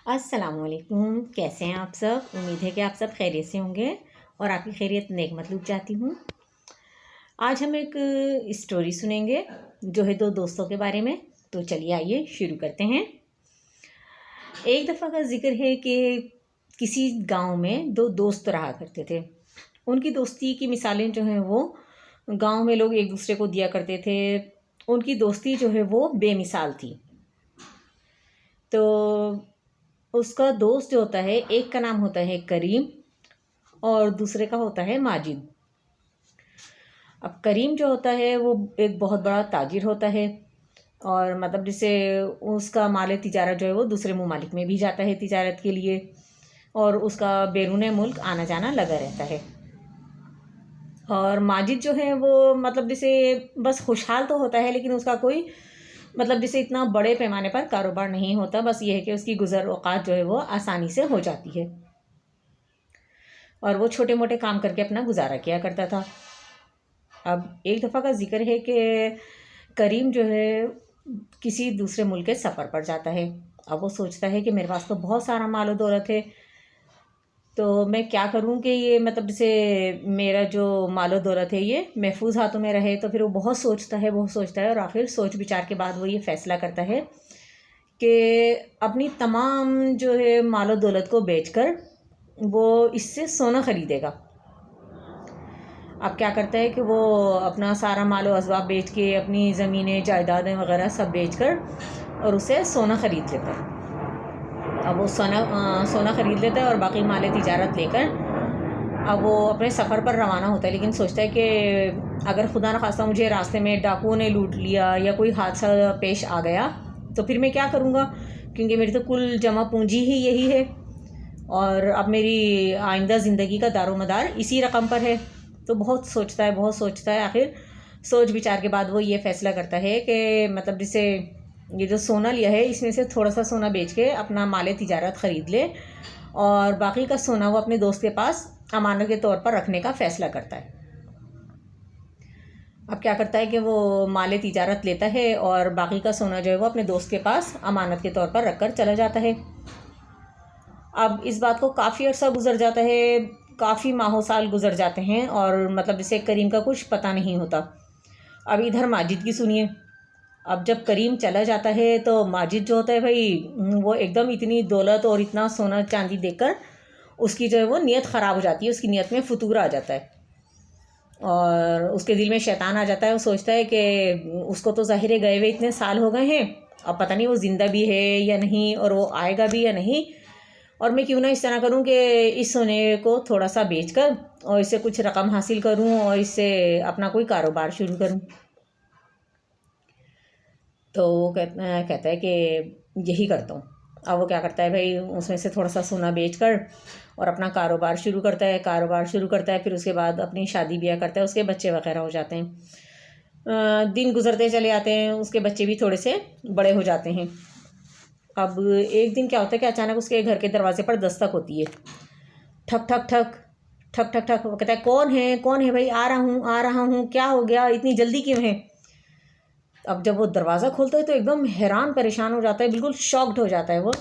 अस्सलामुअलैकुम। कैसे हैं आप सब? उम्मीद है कि आप सब खैरियत से होंगे और आपकी खैरियत नेक मतलूब चाहती हूँ। आज हम एक स्टोरी सुनेंगे जो है दो दोस्तों के बारे में। तो चलिए आइए शुरू करते हैं। एक दफ़ा का जिक्र है कि किसी गांव में दो दोस्त रहा करते थे। उनकी दोस्ती की मिसालें जो हैं वो गांव में लोग एक दूसरे को दिया करते थे। उनकी दोस्ती जो है वो बेमिसाल थी। तो उसका दोस्त जो होता है, एक का नाम होता है करीम और दूसरे का होता है माजिद। अब करीम जो होता है वो एक बहुत बड़ा ताजिर होता है और मतलब जैसे उसका माल तिजारत जो है वो दूसरे ममालिक में भी जाता है तिजारत के लिए और उसका बैरून मुल्क आना जाना लगा रहता है। और माजिद जो है वो मतलब जैसे बस खुशहाल तो होता है लेकिन उसका कोई मतलब जैसे इतना बड़े पैमाने पर कारोबार नहीं होता। बस ये है कि उसकी गुज़र औक़ात जो है वो आसानी से हो जाती है और वो छोटे मोटे काम करके अपना गुजारा किया करता था। अब एक दफ़ा का जिक्र है कि करीम जो है किसी दूसरे मुल्क के सफ़र पर जाता है। अब वो सोचता है कि मेरे पास तो बहुत सारा माल और दौलत है, तो मैं क्या करूं कि ये मतलब जैसे मेरा जो मालो दौलत है ये महफूज हाथों में रहे। तो फिर वो बहुत सोचता है और आखिर सोच विचार के बाद वो ये फ़ैसला करता है कि अपनी तमाम जो है मालो दौलत को बेचकर वो इससे सोना ख़रीदेगा। अब क्या करता है कि वो अपना सारा मालो असबाब बेच के अपनी ज़मीनें जायदादें वगैरह सब बेचकर और उसे सोना ख़रीद लेता है। अब वो सोना ख़रीद लेता है और बाकी माल तिजारत लेकर अब वो अपने सफ़र पर रवाना होता है। लेकिन सोचता है कि अगर खुदा न खास्ता मुझे रास्ते में डाकुओं ने लूट लिया या कोई हादसा पेश आ गया तो फिर मैं क्या करूँगा, क्योंकि मेरी तो कुल जमा पूंजी ही यही है और अब मेरी आइंदा ज़िंदगी का दारोमदार इसी रकम पर है। तो बहुत सोचता है। आखिर सोच विचार के बाद वो ये फ़ैसला करता है कि मतलब जैसे ये जो सोना लिया है इसमें से थोड़ा सा सोना बेच के अपना माल तिजारत ख़रीद ले और बाकी का सोना वो अपने दोस्त के पास अमानत के तौर पर रखने का फ़ैसला करता है। अब क्या करता है कि वो माल तिजारत लेता है और बाकी का सोना जो है वो अपने दोस्त के पास अमानत के तौर पर रख कर चला जाता है। अब इस बात को काफ़ी अर्सा गुजर जाता है, काफ़ी माह साल गुजर जाते हैं और मतलब जैसे करीम का कुछ पता नहीं होता। अब इधर माजिद की सुनिए। अब जब करीम चला जाता है तो माजिद जो होता है भाई वो एकदम इतनी दौलत और इतना सोना चांदी देखकर उसकी जो है वो नीयत ख़राब हो जाती है। उसकी नीयत में फतूर आ जाता है और उसके दिल में शैतान आ जाता है। वो सोचता है कि उसको तो ज़ाहिर है गए हुए इतने साल हो गए हैं, अब पता नहीं वो ज़िंदा भी है या नहीं और वो आएगा भी या नहीं, और मैं क्यों ना इस तरह करूं कि इस सोने को थोड़ा सा बेचकर और इससे कुछ रकम हासिल करूं और इससे अपना कोई कारोबार शुरू करूं। तो वो कहता है कि यही करता हूँ। अब वो क्या करता है भाई उसमें से थोड़ा सा सोना बेचकर और अपना कारोबार शुरू करता है। फिर उसके बाद अपनी शादी ब्याह करता है, उसके बच्चे वगैरह हो जाते हैं। दिन गुजरते चले आते हैं, उसके बच्चे भी थोड़े से बड़े हो जाते हैं। अब एक दिन क्या होता है कि अचानक उसके घर के दरवाजे पर दस्तक होती है। ठक ठक ठक ठक ठक ठक। वो कहता है कौन है भाई, आ रहा हूँ, क्या हो गया, इतनी जल्दी क्यों है? अब जब वो दरवाज़ा खोलता है तो एकदम हैरान परेशान हो जाता है, बिल्कुल शॉक्ड हो जाता है वो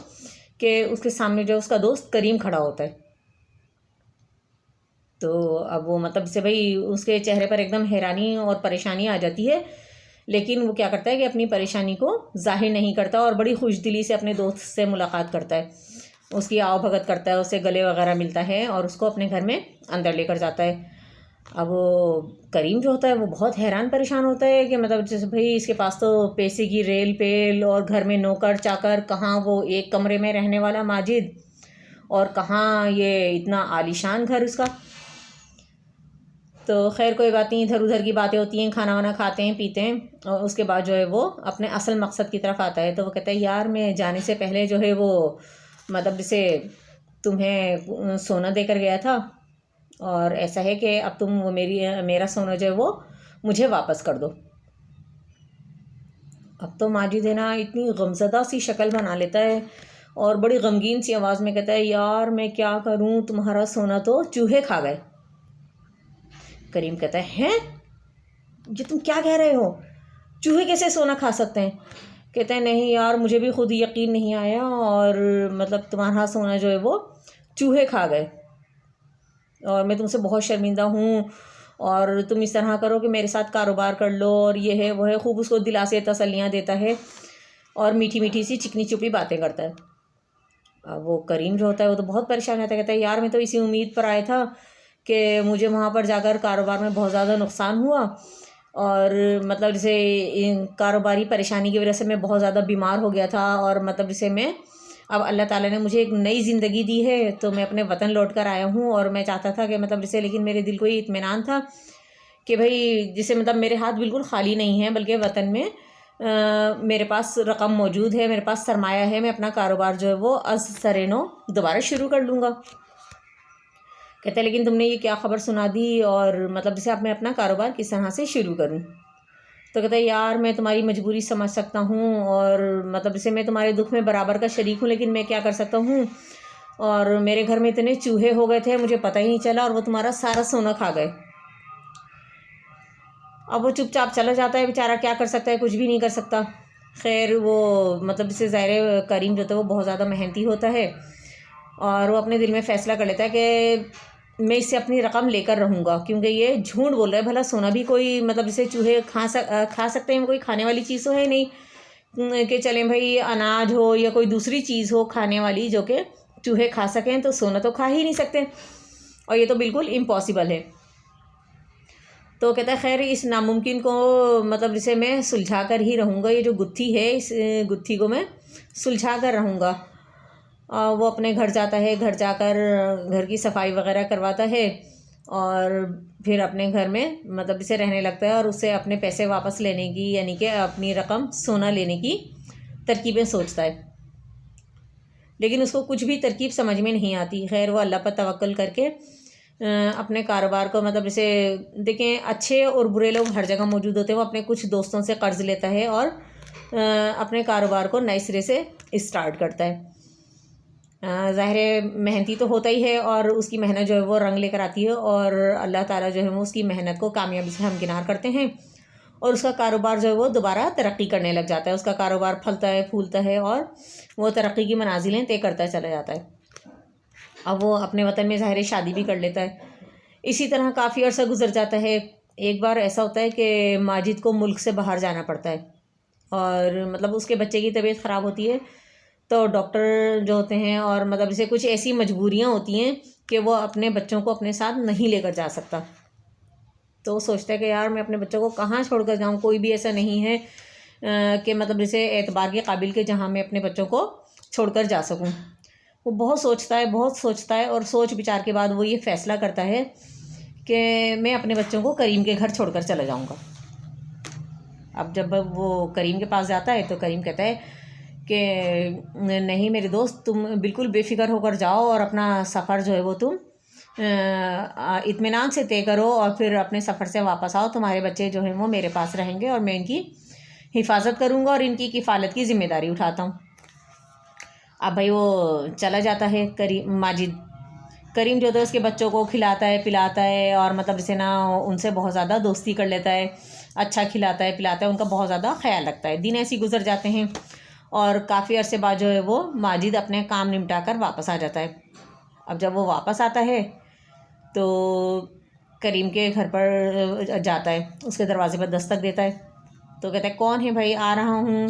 कि उसके सामने जो उसका दोस्त करीम खड़ा होता है। तो अब वो मतलब से भाई उसके चेहरे पर एकदम हैरानी और परेशानी आ जाती है, लेकिन वो क्या करता है कि अपनी परेशानी को जाहिर नहीं करता और बड़ी खुशदिली से अपने दोस्त से मुलाकात करता है, उसकी आओ भगत करता है, उससे गले वगैरह मिलता है और उसको अपने घर में अंदर लेकर जाता है। अब वो करीम जो होता है वो बहुत हैरान परेशान होता है कि मतलब जैसे भाई इसके पास तो पैसे की रेल पेल और घर में नौकर चाकर, कहाँ वो एक कमरे में रहने वाला माजिद और कहाँ ये इतना आलीशान घर उसका। तो खैर कोई बात नहीं, इधर उधर की बातें होती हैं, खाना वाना खाते हैं पीते हैं और उसके बाद जो है वो अपने असल मकसद की तरफ आता है। तो वो कहता है यार मैं जाने से पहले जो है वो मतलब जैसे तुम्हें सोना देकर गया था और ऐसा है कि अब तुम वो मेरा सोना जो है वो मुझे वापस कर दो। अब तो माजिद है ना इतनी गमज़दा सी शक्ल बना लेता है और बड़ी गमगीन सी आवाज़ में कहता है यार मैं क्या करूं, तुम्हारा सोना तो चूहे खा गए। करीम कहता है हैं, ये तुम क्या कह रहे हो, चूहे कैसे सोना खा सकते हैं? कहते हैं नहीं यार, मुझे भी खुद यकीन नहीं आया, और मतलब तुम्हारा सोना जो है वो चूहे खा गए, और मैं तुमसे बहुत शर्मिंदा हूँ, और तुम इस तरह करो कि मेरे साथ कारोबार कर लो, और ये है वो है। खूब उसको दिलासे तसल्लियाँ देता है और मीठी मीठी सी चिकनी चुपड़ी बातें करता है। अब वो करीम जो होता है वो तो बहुत परेशान रहता है, कहता है यार मैं तो इसी उम्मीद पर आया था कि मुझे वहाँ पर जाकर कारोबार में बहुत ज़्यादा नुकसान हुआ, और मतलब जैसे इन कारोबारी परेशानी की वजह से मैं बहुत ज़्यादा बीमार हो गया था, और मतलब जैसे मैं अब अल्लाह ताला ने मुझे एक नई ज़िंदगी दी है, तो मैं अपने वतन लौट कर आया हूँ, और मैं चाहता था कि मतलब जैसे, लेकिन मेरे दिल को ये इत्मीनान था कि भाई जैसे मतलब मेरे हाथ बिल्कुल खाली नहीं है, बल्कि वतन में मेरे पास रकम मौजूद है, मेरे पास सरमाया है, मैं अपना कारोबार जो है वो अज़ सरेनो दोबारा शुरू कर लूँगा। कहते हैं लेकिन तुमने ये क्या खबर सुना दी, और मतलब जैसे अब मैं अपना कारोबार किस तरह से शुरू करूँ। तो कहता है यार मैं तुम्हारी मजबूरी समझ सकता हूँ, और मतलब जैसे मैं तुम्हारे दुख में बराबर का शरीक हूँ, लेकिन मैं क्या कर सकता हूँ, और मेरे घर में इतने चूहे हो गए थे मुझे पता ही नहीं चला, और वो तुम्हारा सारा सोना खा गए। अब वो चुपचाप चला जाता है बेचारा, क्या कर सकता है, कुछ भी नहीं कर सकता। खैर वो मतलब जैसे ज़ाहिर करीम जो था वो बहुत ज़्यादा मेहनती होता है, और वो अपने दिल में फ़ैसला कर लेता है कि मैं इससे अपनी रकम लेकर रहूँगा, क्योंकि ये झूठ बोल रहा है। भला सोना भी कोई मतलब जैसे चूहे खा सकते हैं, कोई खाने वाली चीज़ तो है नहीं कि चलें भाई अनाज हो या कोई दूसरी चीज़ हो खाने वाली जो कि चूहे खा सकें, तो सोना तो खा ही नहीं सकते, और ये तो बिल्कुल इम्पॉसिबल है। तो कहता है खैर इस नामुमकिन को मतलब जैसे मैं सुलझा कर ही रहूँगा, ये जो गुत्थी है इस गुत्थी को मैं सुलझा कर रहूँगा। वो अपने घर जाता है, घर जाकर घर की सफाई वगैरह करवाता है, और फिर अपने घर में मतलब इसे रहने लगता है, और उससे अपने पैसे वापस लेने की यानी कि अपनी रकम सोना लेने की तरकीबें सोचता है, लेकिन उसको कुछ भी तरकीब समझ में नहीं आती। खैर वो अल्लाह पर तवक्ल करके अपने कारोबार को मतलब जैसे देखें अच्छे और बुरे लोग हर जगह मौजूद होते हैं, वो अपने कुछ दोस्तों से कर्ज़ लेता है और अपने कारोबार को नए सिरे से स्टार्ट करता है। ज़ाहिर मेहनती तो होता ही है, और उसकी मेहनत जो है वो रंग लेकर आती है, और अल्लाह ताला जो है वो उसकी मेहनत को कामयाबी से हमकिनार करते हैं, और उसका कारोबार जो है वो दोबारा तरक्की करने लग जाता है। उसका कारोबार फलता है, फूलता है, और वो तरक्की की मनाजिलें तय करता चला जाता है। अब वो अपने वतन में ज़ाहिर शादी भी कर लेता है। इसी तरह काफ़ी अर्सा गुजर जाता है। एक बार ऐसा होता है कि माजिद को मुल्क से बाहर जाना पड़ता है, और मतलब उसके बच्चे की तबीयत ख़राब होती है, तो डॉक्टर जो होते हैं और मतलब जैसे कुछ ऐसी मजबूरियां होती हैं कि वो अपने बच्चों को अपने साथ नहीं लेकर जा सकता। तो वो सोचता है कि यार मैं अपने बच्चों को कहाँ छोड़कर जाऊँ, कोई भी ऐसा नहीं है कि मतलब जैसे एतबार के काबिल के जहाँ मैं अपने बच्चों को छोड़कर जा सकूँ। वो बहुत सोचता है, बहुत सोचता है, और सोच विचार के बाद वो ये फ़ैसला करता है कि मैं अपने बच्चों को करीम के घर छोड़कर चला जाऊँगा। अब जब वो करीम के पास जाता है तो करीम कहता है कि नहीं मेरे दोस्त, तुम बिल्कुल बेफिक्र होकर जाओ, और अपना सफ़र जो है वो तुम इत्मीनान से तय करो, और फिर अपने सफ़र से वापस आओ। तुम्हारे बच्चे जो हैं वो मेरे पास रहेंगे, और मैं इनकी हिफाजत करूँगा और इनकी किफ़ालत की ज़िम्मेदारी उठाता हूँ। अब भाई वो चला जाता है माजिद। करीम जो है उसके बच्चों को खिलाता है, पिलाता है, और मतलब जैसे ना उनसे बहुत ज़्यादा दोस्ती कर लेता है, अच्छा खिलाता है, पिलाता है, उनका बहुत ज़्यादा ख्याल रखता है। दिन ऐसे ही गुजर जाते हैं, और काफ़ी अरसे बाद जो है वो माजिद अपने काम निपटा कर वापस आ जाता है। अब जब वो वापस आता है तो करीम के घर पर जाता है, उसके दरवाज़े पर दस्तक देता है, तो कहता है कौन है भाई, आ रहा हूँ।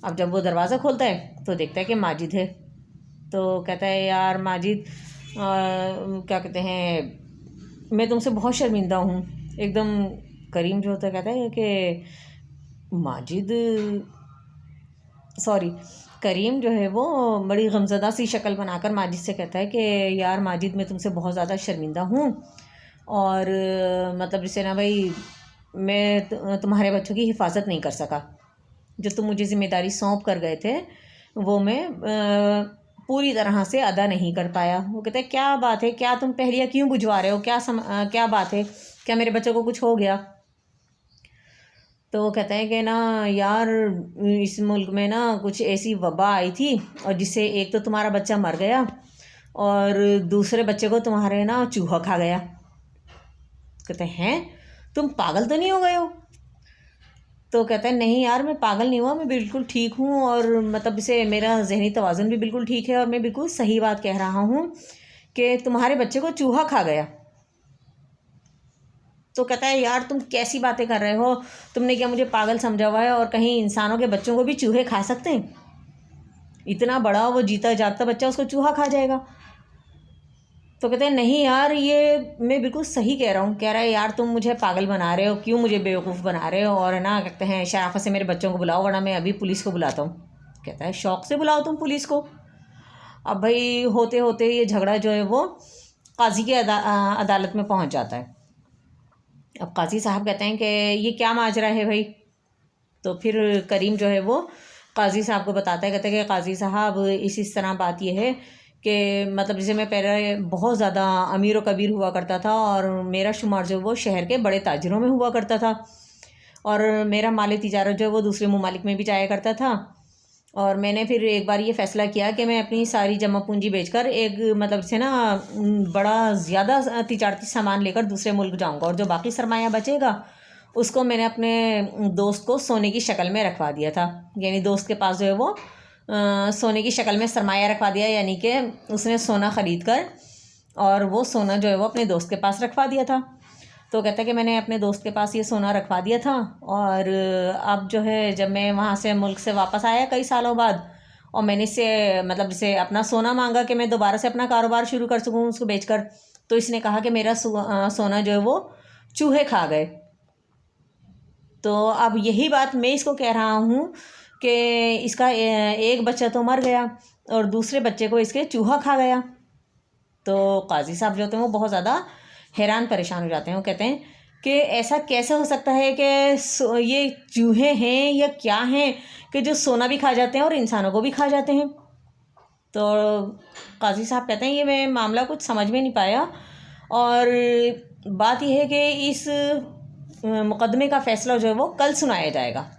अब जब वो दरवाज़ा खोलता है तो देखता है कि माजिद है। तो कहता है यार माजिद, क्या कहते हैं, मैं तुमसे बहुत शर्मिंदा हूँ एकदम। करीम जो होता है कहता है कि माजिद, सॉरी, करीम जो है वो बड़ी गमज़दा सी शक्ल बनाकर माजिद से कहता है कि यार माजिद, मैं तुमसे बहुत ज़्यादा शर्मिंदा हूँ, और मतलब जैसे ना भाई मैं तुम्हारे बच्चों की हिफाजत नहीं कर सका। जो तुम मुझे ज़िम्मेदारी सौंप कर गए थे वो मैं पूरी तरह से अदा नहीं कर पाया। वो कहता है क्या बात है, क्या तुम पहलियाँ क्यों बुझवा रहे हो, क्या बात है, क्या मेरे बच्चों को कुछ हो गया। तो वो कहता है कि ना यार इस मुल्क में ना कुछ ऐसी वबा आई थी, और जिससे एक तो तुम्हारा बच्चा मर गया, और दूसरे बच्चे को तुम्हारे ना चूहा खा गया। कहते हैं तुम पागल तो नहीं हो गए हो। तो कहता है नहीं यार, मैं पागल नहीं हुआ, मैं बिल्कुल ठीक हूँ, और मतलब इसे मेरा ज़हनी तवाज़ुन भी बिल्कुल ठीक है, और मैं बिल्कुल सही बात कह रहा हूँ कि तुम्हारे बच्चे को चूहा खा गया। तो कहता है यार तुम कैसी बातें कर रहे हो, तुमने क्या मुझे पागल समझा हुआ है, और कहीं इंसानों के बच्चों को भी चूहे खा सकते हैं? इतना बड़ा वो जीता जागता बच्चा, उसको चूहा खा जाएगा? तो कहते हैं नहीं यार, ये मैं बिल्कुल सही कह रहा हूँ। कह रहा है यार तुम मुझे पागल बना रहे हो, क्यों मुझे बेवकूफ़ बना रहे हो, और है ना कहते हैं शराफत से मेरे बच्चों को बुलाओ, वरना मैं अभी पुलिस को बुलाता हूँ। कहता है शौक़ से बुलाओ तुम पुलिस को। अब भाई होते होते ये झगड़ा जो है वो काजी की अदालत में पहुँच जाता है। अब काजी साहब कहते हैं कि ये क्या माजरा है भाई। तो फिर करीम जो है वो काजी साहब को बताता है, कहते हैं कि काजी साहब इस तरह बात ये है कि मतलब जैसे मैं पहले बहुत ज़्यादा अमीर व कबीर हुआ करता था, और मेरा शुमार जो वो शहर के बड़े ताजिरों में हुआ करता था, और मेरा माल तिजारत जो है वो दूसरे ममालिक में भी जाया करता था। और मैंने फिर एक बार ये फ़ैसला किया कि मैं अपनी सारी जमा पूंजी बेचकर एक मतलब से ना बड़ा ज़्यादा तिजारती सामान लेकर दूसरे मुल्क जाऊंगा, और जो बाकी सरमाया बचेगा उसको मैंने अपने दोस्त को सोने की शक्ल में रखवा दिया था। यानी दोस्त के पास जो है वो सोने की शक्ल में सरमाया रखवा दिया, यानी कि उसने सोना ख़रीद कर और वो सोना जो है वो अपने दोस्त के पास रखवा दिया था। तो कहता है कि मैंने अपने दोस्त के पास ये सोना रखवा दिया था, और अब जो है जब मैं वहाँ से मुल्क से वापस आया कई सालों बाद, और मैंने इससे मतलब इसे अपना सोना मांगा कि मैं दोबारा से अपना कारोबार शुरू कर सकूँ उसको बेचकर, तो इसने कहा कि मेरा सोना जो है वो चूहे खा गए। तो अब यही बात मैं इसको कह रहा हूँ कि इसका एक बच्चा तो मर गया और दूसरे बच्चे को इसके चूहा खा गया। तो काजी साहब जो होते हैं वो बहुत ज़्यादा हैरान परेशान हो जाते हैं। वो कहते हैं कि ऐसा कैसे हो सकता है कि ये चूहे हैं या क्या हैं कि जो सोना भी खा जाते हैं और इंसानों को भी खा जाते हैं। तो काजी साहब कहते हैं ये मैं मामला कुछ समझ में नहीं पाया, और बात यह है कि इस मुकदमे का फ़ैसला जो है वो कल सुनाया जाएगा।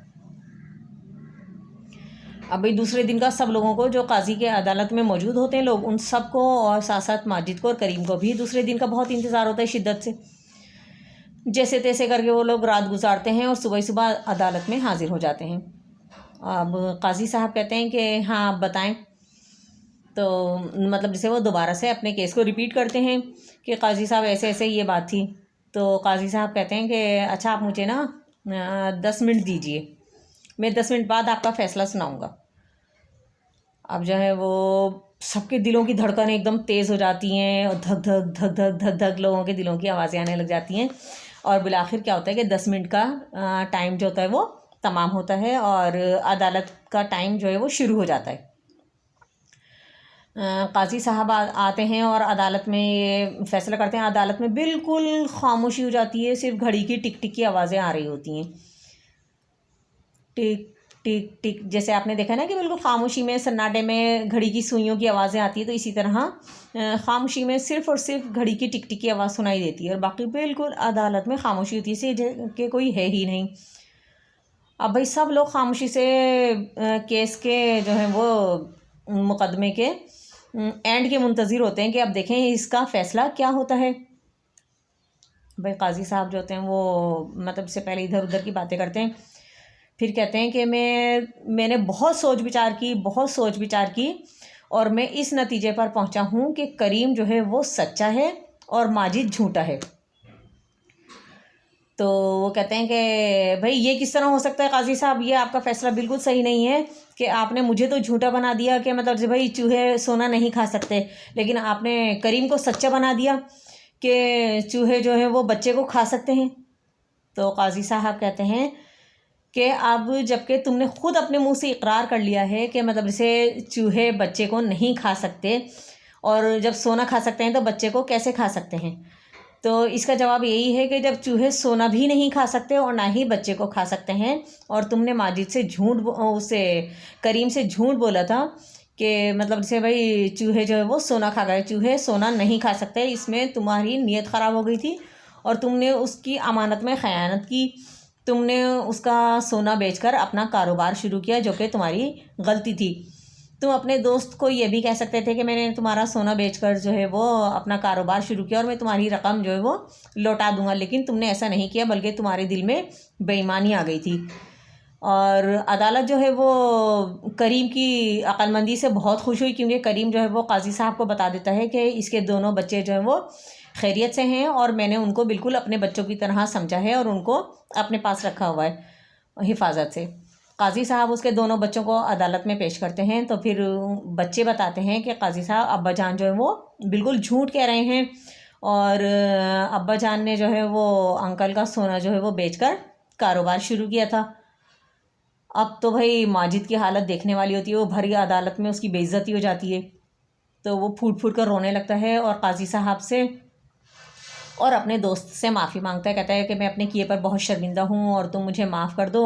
अब भाई दूसरे दिन का सब लोगों को जो काजी के अदालत में मौजूद होते हैं लोग, उन सब को और साथ साथ माजिद को और करीम को भी दूसरे दिन का बहुत इंतज़ार होता है शिद्दत से। जैसे तैसे करके वो लोग रात गुजारते हैं और सुबह सुबह अदालत में हाजिर हो जाते हैं। अब काजी साहब कहते हैं कि हाँ आप बताएं। तो मतलब जैसे वो दोबारा से अपने केस को रिपीट करते हैं कि काजी साहब ऐसे ऐसे ये बात थी। तो काजी साहब कहते हैं कि अच्छा आप मुझे ना 10 मिनट दीजिए, मैं 10 मिनट बाद आपका फ़ैसला सुनाऊंगा। अब जो है वो सबके दिलों की धड़कनें एकदम तेज़ हो जाती हैं, और धक धक धक धक धक धक लोगों के दिलों की आवाज़ें आने लग जाती हैं। और बिलाखिर क्या होता है कि 10 मिनट का टाइम जो होता है वो तमाम होता है, और अदालत का टाइम जो है वो शुरू हो जाता है। काजी साहब आते हैं और अदालत में ये फ़ैसला करते हैं। अदालत में बिल्कुल खामोशी हो जाती है, सिर्फ घड़ी की टिक टिक की आवाज़ें आ रही होती हैं, टिक टिक टिक। जैसे आपने देखा ना कि बिल्कुल खामोशी में सन्नाटे में घड़ी की सुइयों की आवाज़ें आती है, तो इसी तरह खामोशी में सिर्फ और सिर्फ घड़ी की टिक टिक की आवाज़ सुनाई देती है, और बाकी बिल्कुल अदालत में खामोशी होती है, इसे कि कोई है ही नहीं। अब भाई सब लोग खामोशी से केस के जो है वो मुकदमे के एंड के मुंतज़िर होते हैं कि अब देखें इसका फ़ैसला क्या होता है। भाई काजी साहब जो होते हैं वो मतलब से पहले इधर उधर की बातें करते हैं, फिर कहते हैं कि मैंने बहुत सोच विचार की और मैं इस नतीजे पर पहुंचा हूं कि करीम जो है वो सच्चा है और माजिद झूठा है। तो वो कहते हैं कि भाई ये किस तरह हो सकता है काजी साहब, ये आपका फ़ैसला बिल्कुल सही नहीं है कि आपने मुझे तो झूठा बना दिया कि मतलब भाई चूहे सोना नहीं खा सकते, लेकिन आपने करीम को सच्चा बना दिया कि चूहे जो है वो बच्चे को खा सकते हैं। तो काजी साहब कहते हैं कि अब जबकि तुमने ख़ुद अपने मुंह से इकरार कर लिया है कि मतलब जैसे चूहे बच्चे को नहीं खा सकते, और जब सोना खा सकते हैं तो बच्चे को कैसे खा सकते हैं। तो इसका जवाब यही है कि जब चूहे सोना भी नहीं खा सकते और ना ही बच्चे को खा सकते हैं, और तुमने माजिद से करीम से झूठ बोला था कि मतलब जैसे भाई चूहे जो है वो सोना खा गए, चूहे सोना नहीं खा सकते, इसमें तुम्हारी नीयत ख़राब हो गई थी और तुमने उसकी अमानत में ख़यानत की। तुमने उसका सोना बेचकर अपना कारोबार शुरू किया, जो कि तुम्हारी गलती थी। तुम अपने दोस्त को ये भी कह सकते थे कि मैंने तुम्हारा सोना बेचकर जो है वो अपना कारोबार शुरू किया और मैं तुम्हारी रकम जो है वो लौटा दूंगा, लेकिन तुमने ऐसा नहीं किया, बल्कि तुम्हारे दिल में बेईमानी आ गई थी। और अदालत जो है वो करीम की अक्लमंदी से बहुत खुश हुई, क्योंकि करीम जो है वो काजी साहब को बता देता है कि इसके दोनों बच्चे जो हैं वो खैरियत से हैं और मैंने उनको बिल्कुल अपने बच्चों की तरह समझा है और उनको अपने पास रखा हुआ है हिफाजत से। काजी साहब उसके दोनों बच्चों को अदालत में पेश करते हैं, तो फिर बच्चे बताते हैं कि काजी साहब अब्बा जान जो है वो बिल्कुल झूठ कह रहे हैं और अब्बा जान ने जो है वो अंकल का सोना जो है वो बेचकर कारोबार शुरू किया था। अब तो भाई माजिद की हालत देखने वाली होती है, वो भरी अदालत में उसकी बेइज्जती हो जाती है, तो वो फूट फूट कर रोने लगता है और काजी साहब से और अपने दोस्त से माफ़ी मांगता है। कहता है कि मैं अपने किए पर बहुत शर्मिंदा हूँ और तुम मुझे माफ़ कर दो,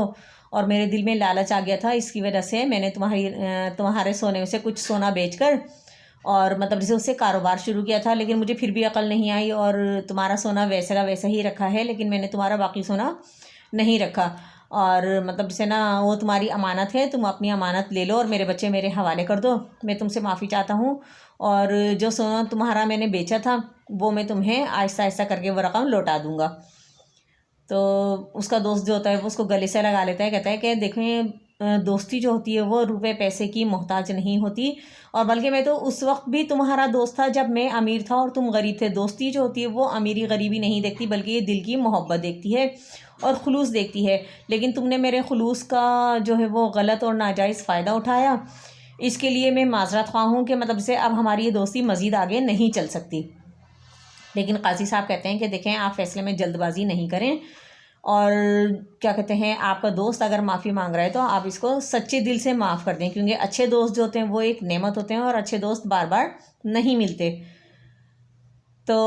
और मेरे दिल में लालच आ गया था, इसकी वजह से मैंने तुम्हारे सोने में से कुछ सोना बेचकर और मतलब जैसे उससे कारोबार शुरू किया था, लेकिन मुझे फिर भी अकल नहीं आई और तुम्हारा सोना वैसे का वैसा ही रखा है, लेकिन मैंने तुम्हारा बाकी सोना नहीं रखा। और मतलब जैसे ना वो तुम्हारी अमानत है, तुम अपनी अमानत ले लो और मेरे बच्चे मेरे हवाले कर दो, मैं तुमसे माफ़ी चाहता हूँ। और जो सोना तुम्हारा मैंने बेचा था वो मैं तुम्हें आहिस्ता आहिस्ता करके वो रकम लौटा दूँगा। तो उसका दोस्त जो होता है वो उसको गले से लगा लेता है, कहता है कि देखें दोस्ती जो होती है वो रुपए पैसे की मोहताज नहीं होती, और बल्कि मैं तो उस वक्त भी तुम्हारा दोस्त था जब मैं अमीर था और तुम गरीब थे। दोस्ती जो होती है वो अमीरी गरीबी नहीं देखती, बल्कि ये दिल की मोहब्बत देखती है और खुलूस देखती है। लेकिन तुमने मेरे खुलूस का जो है वो गलत और नाजायज़ फ़ायदा उठाया, इसके लिए मैं माजरत ख्वाह हूँ कि मतलब से अब हमारी ये दोस्ती मज़ीद आगे नहीं चल सकती। लेकिन काजी साहब कहते हैं कि देखें आप फ़ैसले में जल्दबाजी नहीं करें, और क्या कहते हैं आपका दोस्त अगर माफ़ी मांग रहा है तो आप इसको सच्चे दिल से माफ़ कर दें, क्योंकि अच्छे दोस्त जो होते हैं वो एक नेमत होते हैं और अच्छे दोस्त बार बार नहीं मिलते। तो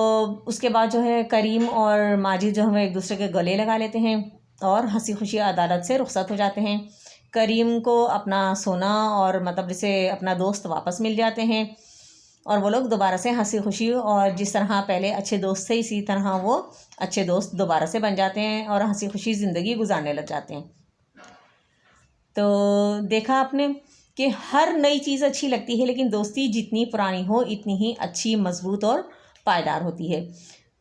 उसके बाद जो है करीम और माजिद जो है एक दूसरे के गले लगा लेते हैं और हंसी खुशी अदालत से रुखसत हो जाते हैं। करीम को अपना सोना और मतलब जैसे अपना दोस्त वापस मिल जाते हैं और वो लोग दोबारा से हंसी खुशी और जिस तरह पहले अच्छे दोस्त थे इसी तरह वो अच्छे दोस्त दोबारा से बन जाते हैं और हंसी खुशी ज़िंदगी गुजारने लग जाते हैं। तो देखा आपने कि हर नई चीज़ अच्छी लगती है, लेकिन दोस्ती जितनी पुरानी हो इतनी ही अच्छी, मजबूत और पायदार होती है।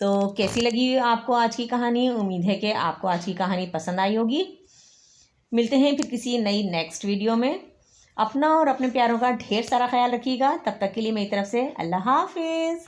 तो कैसी लगी आपको आज की कहानी? उम्मीद है कि आपको आज की कहानी पसंद आई होगी। मिलते हैं फिर किसी नई नेक्स्ट वीडियो में। अपना और अपने प्यारों का ढेर सारा ख्याल रखिएगा। तब तक के लिए मेरी तरफ से अल्लाह हाफिज़।